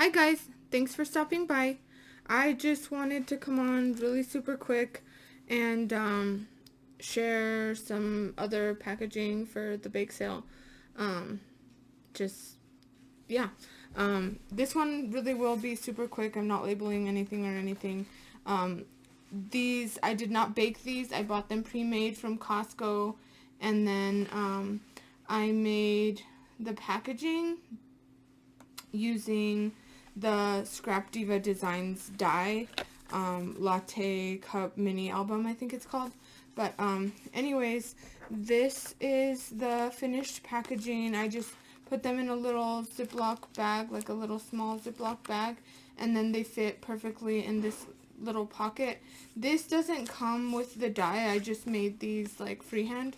Hi guys, thanks for stopping by. I just wanted to come on really super quick and share some other packaging for the bake sale. Um, just, yeah. This one really will be super quick. I'm not labeling anything or anything. Um, these, I did not bake these. I bought them pre-made from Costco, and then I made the packaging using the Scrap Diva Designs die, latte cup mini album, I think it's called. But anyways, this is the finished packaging. I just put them in a little Ziploc bag, like a little small Ziploc bag, and then they fit perfectly in this little pocket. This doesn't come with the die. I just made these like freehand.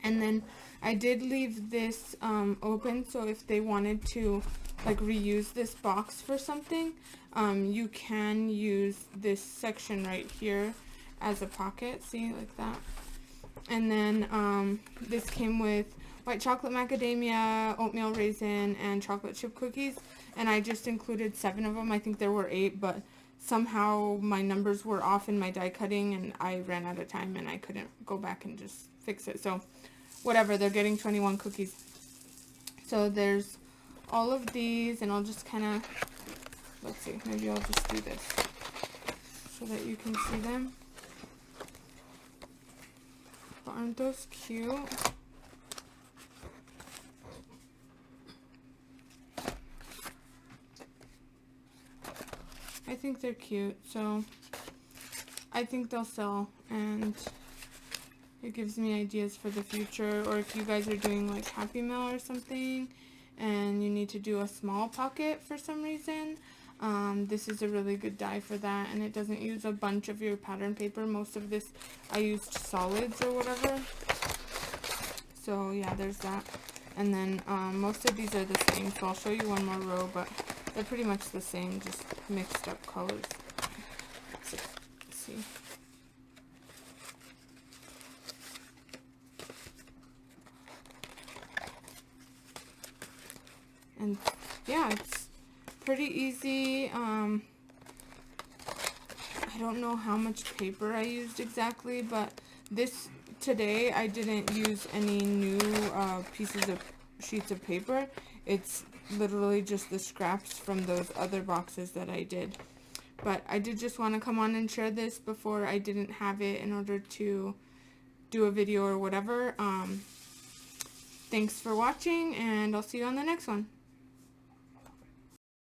And then I did leave this open, so if they wanted to like reuse this box for something, you can use this section right here as a pocket, see, like that. And then this came with white chocolate macadamia, oatmeal raisin, and chocolate chip cookies, and I just included 7 of them. I think there were 8, but somehow my numbers were off in my die cutting, and I ran out of time, and I couldn't go back and just fix it. So whatever, they're getting 21 cookies. So there's all of these, and I'll just kind of, let's see, maybe I'll just do this so that you can see them. But aren't those cute? I think they're cute, so I think they'll sell, and it gives me ideas for the future. Or if you guys are doing like Happy Meal or something and you need to do a small pocket for some reason, this is a really good die for that, and it doesn't use a bunch of your pattern paper. Most of this I used solids or whatever, so yeah, there's that. And then most of these are the same, so I'll show you one more row, but they're pretty much the same, just mixed up colors. Let's see. And yeah, it's pretty easy. I don't know how much paper I used exactly, but this today I didn't use any new sheets of paper. It's literally just the scraps from those other boxes that I did. But I did just want to come on and share this before I didn't have it in order to do a video or whatever. Thanks for watching, and I'll see you on the next one.